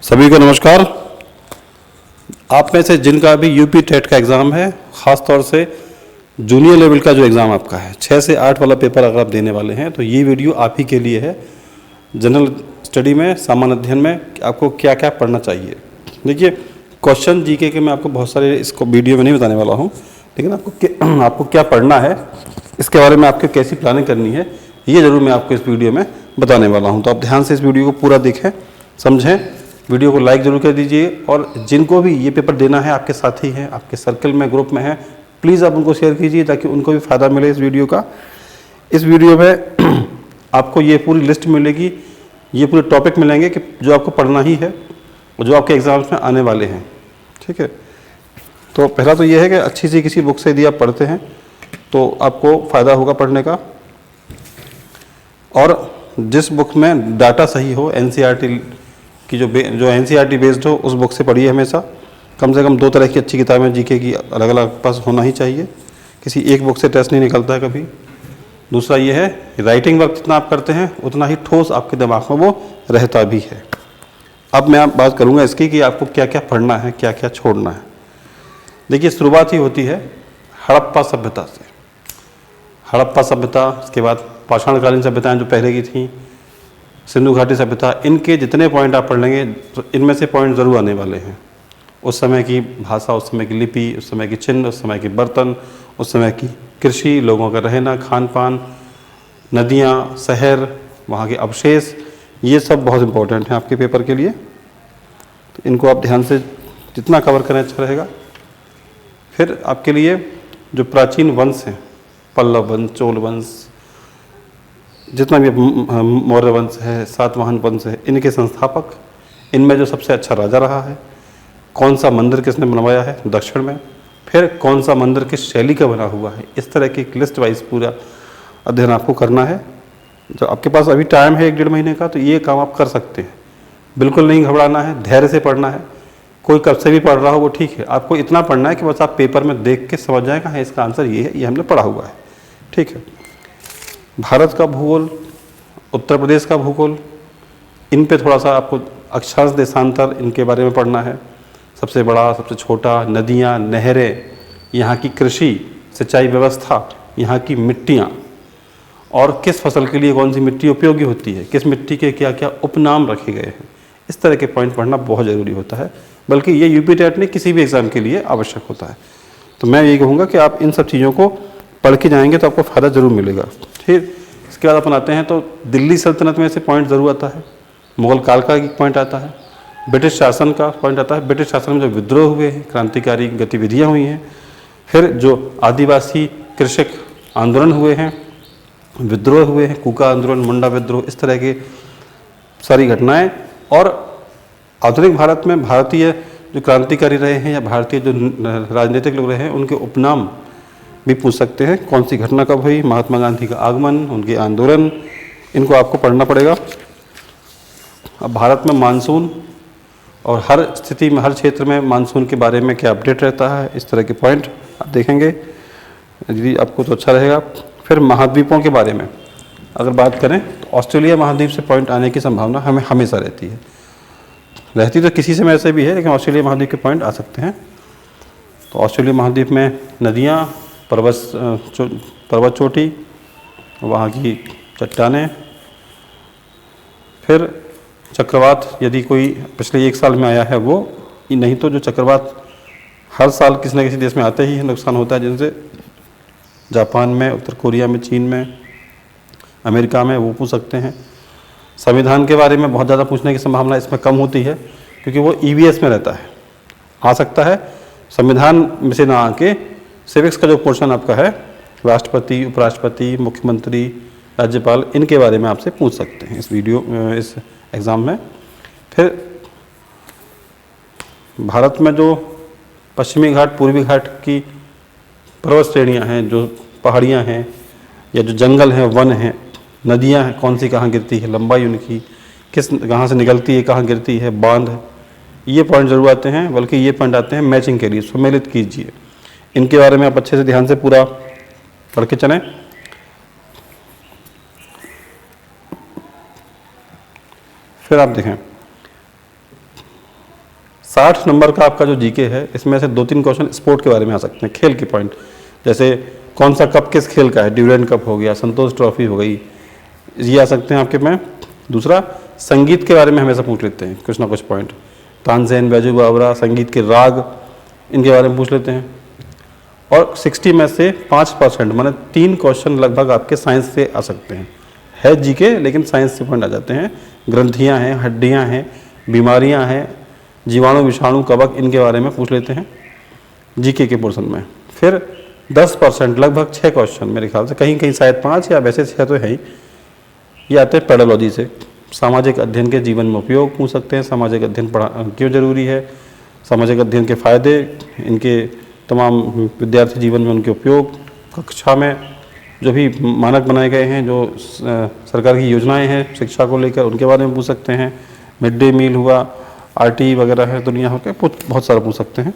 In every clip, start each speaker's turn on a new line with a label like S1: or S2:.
S1: सभी को नमस्कार। आप में से जिनका भी यूपी टेट का एग्ज़ाम है, ख़ास तौर से जूनियर लेवल का जो एग्ज़ाम आपका है 6 से 8 वाला पेपर अगर आप देने वाले हैं तो ये वीडियो आप ही के लिए है। जनरल स्टडी में, सामान्य अध्ययन में आपको क्या क्या पढ़ना चाहिए। देखिए, क्वेश्चन जीके के मैं आपको बहुत सारे इसको वीडियो में नहीं बताने वाला हूँ, लेकिन आपको क्या पढ़ना है, इसके बारे में आपको कैसी प्लानिंग करनी है, ये ज़रूर मैं आपको इस वीडियो में बताने वाला हूँ। तो आप ध्यान से इस वीडियो को पूरा देखें, समझें। वीडियो को लाइक ज़रूर कर दीजिए और जिनको भी ये पेपर देना है, आपके साथी हैं, आपके सर्कल में, ग्रुप में हैं, प्लीज़ आप उनको शेयर कीजिए ताकि उनको भी फ़ायदा मिले इस वीडियो का। इस वीडियो में आपको ये पूरी लिस्ट मिलेगी, ये पूरे टॉपिक मिलेंगे कि जो आपको पढ़ना ही है और जो आपके एग्ज़ाम्स में आने वाले हैं। ठीक है, तो पहला तो ये है कि अच्छी सी किसी बुक से यदि आप पढ़ते हैं तो आपको फ़ायदा होगा पढ़ने का। और जिस बुक में डाटा सही हो, एनसीईआरटी की जो एनसीईआरटी बेस्ड हो, उस बुक से पढ़िए हमेशा। कम से कम 2 तरह की अच्छी किताबें जीके की अलग अलग पास होना ही चाहिए, किसी एक बुक से टेस्ट नहीं निकलता है कभी। दूसरा ये है कि राइटिंग वर्क जितना आप करते हैं उतना ही ठोस आपके दिमाग में वो रहता भी है। अब मैं बात करूँगा इसकी कि आपको क्या क्या पढ़ना है, क्या क्या छोड़ना है। देखिए, शुरुआत ही होती है हड़प्पा सभ्यता से। हड़प्पा सभ्यता, उसके बाद पाषाणकालीन सभ्यताएं जो पहले की थी, सिंधु घाटी सभ्यता, इनके जितने पॉइंट आप पढ़ लेंगे तो इनमें से पॉइंट ज़रूर आने वाले हैं। उस समय की भाषा, उस समय की लिपि, उस समय की चिन्ह, उस समय के बर्तन, उस समय की कृषि, लोगों का रहना, खान पान, नदियाँ, शहर, वहाँ के अवशेष, ये सब बहुत इम्पोर्टेंट हैं आपके पेपर के लिए। तो इनको आप ध्यान से जितना कवर करें अच्छा रहेगा। फिर आपके लिए जो प्राचीन वंश हैं, पल्लव वंश, चोल वंश, जितना भी मौर्य वंश है, सातवाहन वंश है, इनके संस्थापक, इनमें जो सबसे अच्छा राजा रहा है, कौन सा मंदिर किसने बनवाया है दक्षिण में, फिर कौन सा मंदिर किस शैली का बना हुआ है, इस तरह की एक लिस्ट वाइज पूरा अध्ययन आपको करना है। जो आपके पास अभी टाइम है 1-1.5 महीने का, तो ये काम आप कर सकते हैं। बिल्कुल नहीं घबराना है, धैर्य से पढ़ना है। कोई कब से भी पढ़ रहा हो वो ठीक है, आपको इतना पढ़ना है कि बस आप पेपर में देख के समझ जाएगा, हाँ इसका आंसर ये है, ये हमने पढ़ा हुआ है। ठीक है, भारत का भूगोल, उत्तर प्रदेश का भूगोल, इन पे थोड़ा सा आपको अक्षांश देशांतर, इनके बारे में पढ़ना है। सबसे बड़ा, सबसे छोटा, नदियाँ, नहरें, यहाँ की कृषि, सिंचाई व्यवस्था, यहाँ की मिट्टियाँ, और किस फसल के लिए कौन सी मिट्टी उपयोगी होती है, किस मिट्टी के क्या क्या उपनाम रखे गए हैं, इस तरह के पॉइंट पढ़ना बहुत ज़रूरी होता है। बल्कि ये यूपी टेट नहीं, किसी भी एग्ज़ाम के लिए आवश्यक होता है। तो मैं यही कहूँगा कि आप इन सब चीज़ों को पढ़ के जाएंगे तो आपको फ़ायदा ज़रूर मिलेगा। फिर इसके बाद अपन आते हैं तो दिल्ली सल्तनत में से पॉइंट ज़रूर आता है, मुग़ल काल का एक पॉइंट आता है, ब्रिटिश शासन का पॉइंट आता है। ब्रिटिश शासन में जो विद्रोह हुए हैं, क्रांतिकारी गतिविधियाँ हुई हैं, फिर जो आदिवासी कृषक आंदोलन हुए हैं, विद्रोह हुए हैं, कूका आंदोलन, मुंडा विद्रोह, इस तरह के सारी घटनाएँ। और आधुनिक भारत में भारतीय जो क्रांतिकारी रहे हैं या भारतीय जो राजनीतिक लोग रहे हैं, उनके उपनाम भी पूछ सकते हैं। कौन सी घटना कब हुई, महात्मा गांधी का आगमन, उनके आंदोलन, इनको आपको पढ़ना पड़ेगा। अब भारत में मानसून और हर स्थिति में, हर क्षेत्र में मानसून के बारे में क्या अपडेट रहता है, इस तरह के पॉइंट आप देखेंगे, यदि आपको तो अच्छा रहेगा। फिर महाद्वीपों के बारे में अगर बात करें तो ऑस्ट्रेलिया महाद्वीप से पॉइंट आने की संभावना हमें हमेशा रहती है। रहती तो किसी समय ऐसे भी है, लेकिन ऑस्ट्रेलिया महाद्वीप के पॉइंट आ सकते हैं। तो ऑस्ट्रेलिया महाद्वीप में नदियाँ, पर्वत चोटी, वहाँ की चट्टानें, फिर चक्रवात, यदि कोई पिछले 1 साल में आया है वो, नहीं तो जो चक्रवात हर साल किसी न किसी देश में आते ही है, नुकसान होता है, जिनसे जापान में, उत्तर कोरिया में, चीन में, अमेरिका में, वो पूछ सकते हैं। संविधान के बारे में बहुत ज़्यादा पूछने की संभावना इसमें कम होती है क्योंकि वो ईवीएस में रहता है, आ सकता है। संविधान में से ना आके सिविक्स का जो पोर्शन आपका है, राष्ट्रपति, उपराष्ट्रपति, मुख्यमंत्री, राज्यपाल, इनके बारे में आपसे पूछ सकते हैं इस एग्ज़ाम में। फिर भारत में जो पश्चिमी घाट, पूर्वी घाट की पर्वत श्रेणियाँ हैं, जो पहाड़ियाँ हैं या जो जंगल हैं, वन हैं, नदियाँ हैं, कौन सी कहाँ गिरती है, लंबाई उनकी, किस कहाँ से निकलती है, कहाँ गिरती है, बांध, ये पॉइंट ज़रूर आते हैं। बल्कि ये पॉइंट आते हैं मैचिंग के लिए, सम्मिलित कीजिए। इनके बारे में आप अच्छे से ध्यान से पूरा पढ़ के चलें। फिर आप देखें 60 नंबर का आपका जो जीके है, इसमें से 2-3 क्वेश्चन स्पोर्ट के बारे में आ सकते हैं, खेल के पॉइंट। जैसे कौन सा कप किस खेल का है, ड्यूरेंट कप हो गया, संतोष ट्रॉफी हो गई, ये आ सकते हैं आपके में। दूसरा, संगीत के बारे में हमेशा पूछ लेते हैं कुछ ना कुछ पॉइंट, तानसेन, बैजू बावरा, संगीत के राग, इनके बारे में पूछ लेते हैं। और 60 में से 5% माने 3 क्वेश्चन लगभग आपके साइंस से आ सकते हैं। है जीके लेकिन साइंस से पॉइंट आ जाते हैं। ग्रंथियां हैं, हड्डियां हैं, बीमारियां हैं, जीवाणु, विषाणु, कवक, इनके बारे में पूछ लेते हैं जीके के पोर्शन में। फिर 10% लगभग 6 क्वेश्चन मेरे ख्याल से, कहीं कहीं शायद 5 या वैसे 6 तो है ही, ये आते हैं पेडोलॉजी से। सामाजिक अध्ययन के जीवन में उपयोग पूछ सकते हैं, सामाजिक अध्ययन पढ़ा क्यों जरूरी है, सामाजिक अध्ययन के फायदे, इनके तमाम विद्यार्थी जीवन में उनके उपयोग, कक्षा में जो भी मानक बनाए गए हैं, जो सरकार की योजनाएं हैं शिक्षा को लेकर, उनके बारे में पूछ सकते हैं। मिड डे मील हुआ, आरटी वगैरह है, दुनिया हो के बहुत सारा पूछ सकते हैं।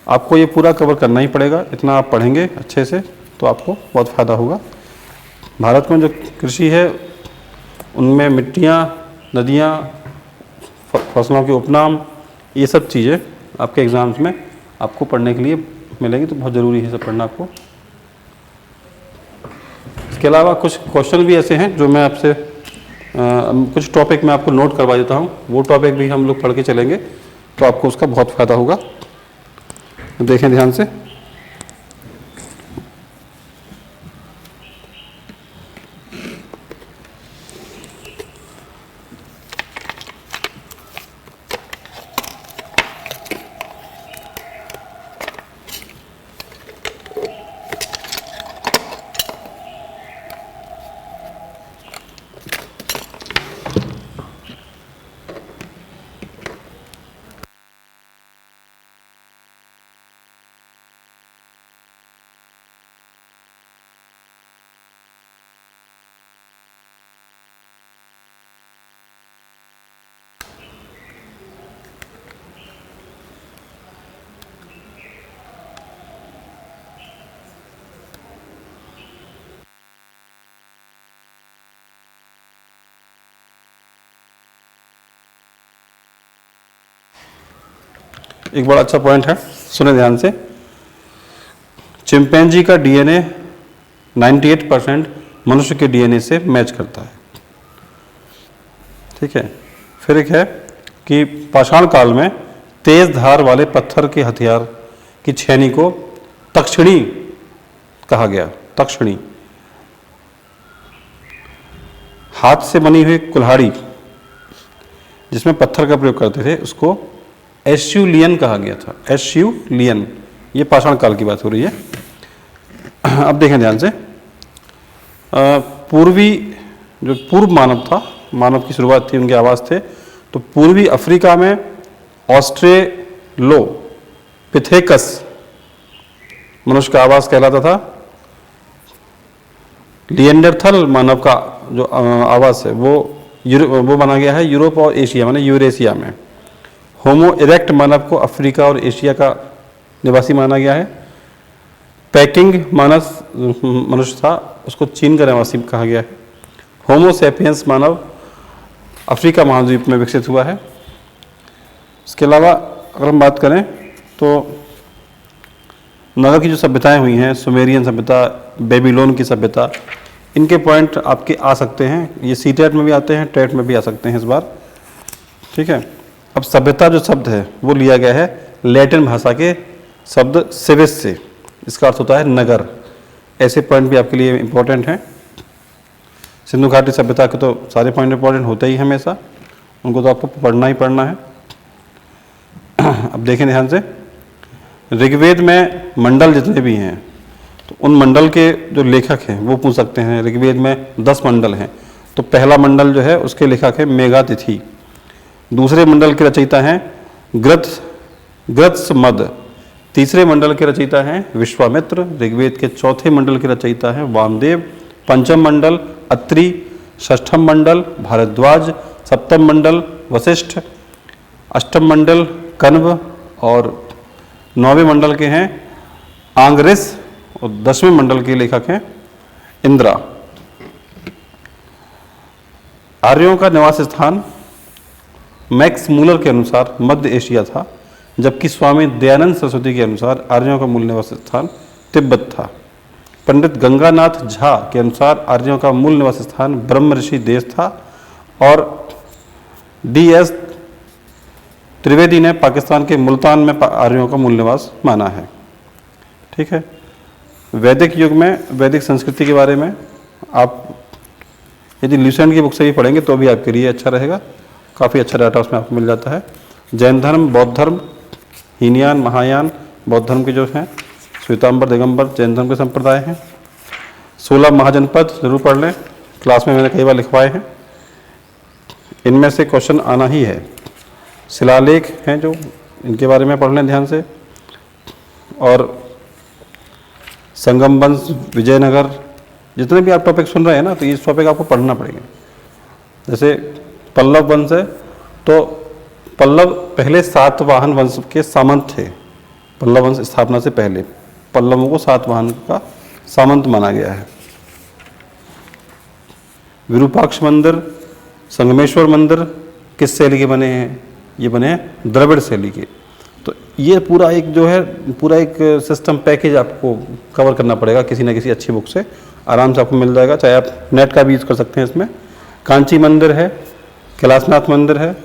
S1: आपको ये पूरा कवर करना ही पड़ेगा, इतना आप पढ़ेंगे अच्छे से तो आपको बहुत फ़ायदा होगा। भारत में जो कृषि है उनमें मिट्टियाँ, नदियाँ, फसलों के उपनाम, ये सब चीज़ें आपके एग्ज़ाम्स में आपको पढ़ने के लिए मिलेंगी, तो बहुत ज़रूरी है सब पढ़ना आपको। इसके अलावा कुछ क्वेश्चन भी ऐसे हैं जो मैं आपसे कुछ टॉपिक मैं आपको नोट करवा देता हूँ, वो टॉपिक भी हम लोग पढ़ के चलेंगे तो आपको उसका बहुत फ़ायदा होगा। देखें ध्यान से। एक बड़ा अच्छा पॉइंट है, सुने ध्यान से। चिंपैंजी का डीएनए 98% मनुष्य के डीएनए से मैच करता है, ठीक है। फिर एक है कि पाषाण काल में तेज धार वाले पत्थर के हथियार की छेनी को तक्षणी कहा गया। तक्षणी, हाथ से बनी हुई कुल्हाड़ी जिसमें पत्थर का प्रयोग करते थे उसको एस्यूलियन कहा गया था। एस्यूलियन, ये पाषाण काल की बात हो रही है। अब देखें ध्यान से। जो पूर्व मानव था, मानव की शुरुआत थी, उनके आवास थे, तो पूर्वी अफ्रीका में ऑस्ट्रेलोपिथेकस मनुष्य का आवास कहलाता था। लिएंडरथल मानव का जो आवास है वो बना गया है यूरोप और एशिया माने यूरेशिया में। होमो इरेक्ट मानव को अफ्रीका और एशिया का निवासी माना गया है। पैकिंग मानव मनुष्य था, उसको चीन का निवासी कहा गया है। होमो सैपियंस मानव अफ्रीका महाद्वीप में विकसित हुआ है। इसके अलावा अगर हम बात करें तो नगर की जो सभ्यताएं हुई हैं, सुमेरियन सभ्यता, बेबीलोन की सभ्यता, इनके पॉइंट आपके आ सकते हैं। ये सीटेट में भी आते हैं, टेट में भी आ सकते हैं इस बार, ठीक है। अब सभ्यता जो शब्द है वो लिया गया है लैटिन भाषा के शब्द सिविस से, इसका अर्थ होता है नगर। ऐसे पॉइंट भी आपके लिए इंपॉर्टेंट हैं। सिंधु घाटी सभ्यता के तो सारे पॉइंट इंपॉर्टेंट होते ही हमेशा, उनको तो आपको पढ़ना ही पढ़ना है। अब देखें ध्यान से, ऋग्वेद में मंडल जितने भी हैं तो उन मंडल के जो लेखक हैं वो पूछ सकते हैं। ऋग्वेद में 10 मंडल हैं, तो पहला मंडल जो है उसके लेखक है मेघातिथि। दूसरे मंडल के रचयिता हैं गृत्समद। तीसरे मंडल के रचयिता हैं विश्वामित्र। ऋग्वेद के चौथे मंडल के रचयिता हैं वामदेव। पंचम मंडल अत्रि। षष्ठम मंडल भारद्वाज। सप्तम मंडल वशिष्ठ। अष्टम मंडल कण्व और 9वें मंडल के हैं आंग्रेस और 10वें मंडल के लेखक हैं इंद्रा। आर्यों का निवास स्थान मैक्स मूलर के अनुसार मध्य एशिया था, जबकि स्वामी दयानंद सरस्वती के अनुसार आर्यों का मूल निवास स्थान तिब्बत था। पंडित गंगानाथ झा के अनुसार आर्यों का मूल निवास स्थान ब्रह्म ऋषि देश था। और DS त्रिवेदी ने पाकिस्तान के मुल्तान में आर्यों का मूल निवास माना है। ठीक है। वैदिक युग में वैदिक संस्कृति के बारे में आप यदि ल्यूसेंट की बुक से भी पढ़ेंगे तो भी आपके लिए अच्छा रहेगा, काफ़ी अच्छा डाटा उसमें आपको मिल जाता है। जैन धर्म, बौद्ध धर्म, हीनयान, महायान बौद्ध धर्म के जो हैं, श्वेतांबर, दिगंबर जैन धर्म के संप्रदाय हैं। 16 महाजनपद जरूर पढ़ लें, क्लास में मैंने कई बार लिखवाए हैं, इनमें से क्वेश्चन आना ही है। शिलालेख हैं जो, इनके बारे में पढ़ लें ध्यान से। और संगम वंश, विजयनगर, जितने भी आप टॉपिक सुन रहे हैं ना, तो इस टॉपिक आपको पढ़ना पड़ेगा। जैसे पल्लव वंश है, तो पल्लव पहले सातवाहन वंश के सामंत थे। पल्लव वंश स्थापना से पहले पल्लवों को सातवाहन का सामंत माना गया है। विरूपाक्ष मंदिर, संगमेश्वर मंदिर किस शैली के बने हैं? ये बने हैं द्रविड़ शैली के। तो ये पूरा एक जो है, पूरा एक सिस्टम पैकेज आपको कवर करना पड़ेगा किसी न किसी अच्छी बुक से, आराम से आपको मिल जाएगा, चाहे आप नेट का भी यूज़ कर सकते हैं इसमें। कांची मंदिर है, कैलाशनाथ मंदिर है,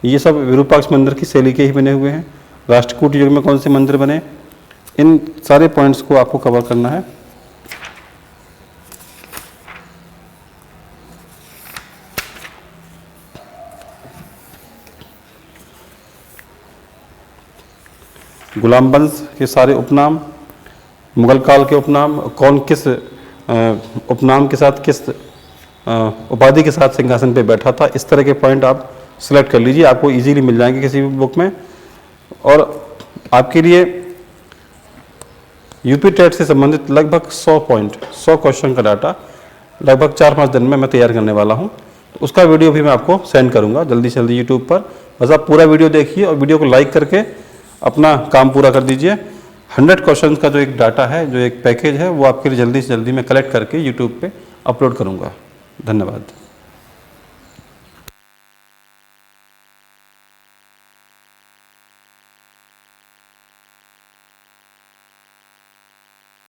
S1: ये सब विरूपाक्ष मंदिर की शैली के ही बने हुए हैं। राष्ट्रकूट युग में कौन से मंदिर बने, इन सारे पॉइंट्स को आपको कवर करना है। गुलाम वंश के सारे उपनाम, मुगल काल के उपनाम, कौन किस उपनाम के साथ, किस उपाधि के साथ सिंहासन पे बैठा था, इस तरह के पॉइंट आप सिलेक्ट कर लीजिए, आपको इजीली मिल जाएंगे किसी भी बुक में। और आपके लिए यूपी टेट से संबंधित लगभग 100 पॉइंट, 100 क्वेश्चन का डाटा लगभग 4-5 दिन में मैं तैयार करने वाला हूँ। तो उसका वीडियो भी मैं आपको सेंड करूँगा जल्दी से जल्दी यूट्यूब पर। बस आप पूरा वीडियो देखिए और वीडियो को लाइक करके अपना काम पूरा कर दीजिए। 100 क्वेश्चन का जो एक डाटा है, जो एक पैकेज है, वो आपके लिए जल्दी से जल्दी मैं कलेक्ट करके यूट्यूब पे अपलोड करूँगा। धन्यवाद।